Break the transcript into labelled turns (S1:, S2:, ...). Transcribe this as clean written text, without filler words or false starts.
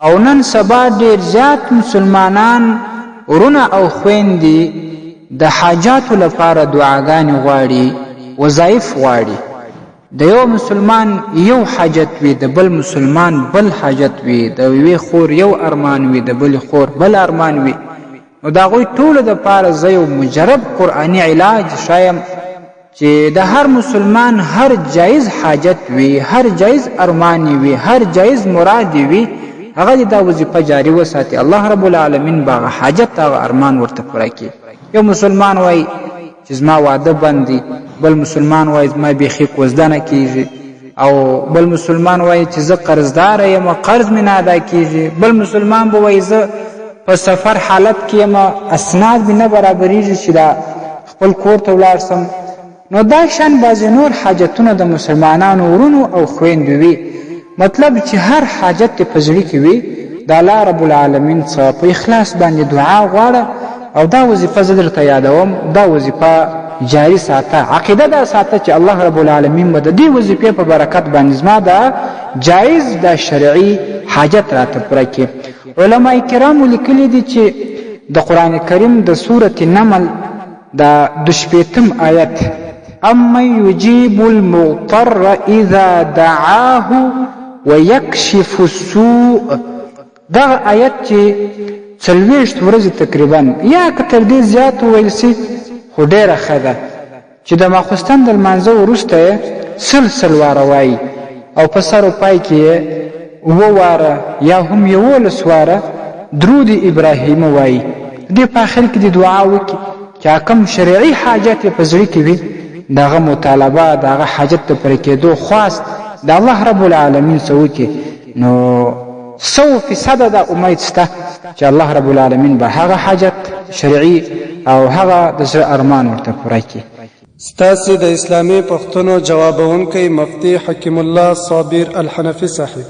S1: او نن سبا ډیر زیات مسلمانان ورونه او خويندې د حاجاتو لپاره دعاګانې غواړي، وظایف غواړي. د یو مسلمان یو حاجت وي، د بل مسلمان بل حاجت وي، د یوې خور یو ارمان وي، د بل خور بل ارمان وي. نو د هغوی ټولو دپاره زه یو مجرب قرآني علاج ښایم چې د هر مسلمان هر جایز حاجت وي، هر جایز ارمان وي، هر جایز مراد وي، هغه دا وظیفه جاری وساتي. الله رب العالمین به هغه حاجت هغه ارمان ورته پوره کړي. یو مسلمان وایي چې زما واده بند دی، بل مسلمان وایي زما بیخي کوزده نه کېږي، او بل مسلمان وایي چې زه قرضدار یم قرض مې نه ادا کېږي، بل مسلمان به وایي زه په سفر حالت کې یم اسناد مې نه برابرېږي چې دا خپل کور ته ولاړ سم. نو دا شان بعضې نور حاجتونه د مسلمانانو ورونو او خویندو وي. مطلب چې هر حاجت دې په زړه کې وي د الله رب العالمین څخه په اخلاص باندې دعا غواړه، او دا وظیفه زه درته یادوم، دا وظیفه جاری ساته. عقیده دا ساته چې الله رب العالمین به د دې وظیفې په برکت باندې زما دا جایز دا شرعي حاجت راته پوره کړي. علما کرامو لیکلي دي چې د قرآن کریم د سورة نمل د 2 آیت اَمَّن یجیب المضطر اذا دعاه ویکشف السوء، دغه آیت چې 40 ورځې تقریبا یا که تر دې زیات وویل سي خو ډېره ښه ده چې د ماخوستن د لمانځه وروسته یې سل واره وایي، او په سر و پای کې یې 7 واره یا هم 11 واره درود ابراهیم وایي. دې په آخر کې د دعا وکړي چې کوم شرعي حاجت یې په زړه کې وي، دغه مطالبه دغه حاجت ته پوره کېدو خواست د الله رب العالمین څه وکړي، نو 100% دا امید شته چې الله رب العالمین به هغه حاجت شرعي او هغه د زړه ارمان ورته پوره کړي.
S2: ستاسې د اسلامي پوښتنو جوابونکی مفتی حکیم الله صابر الحنفي صاحب.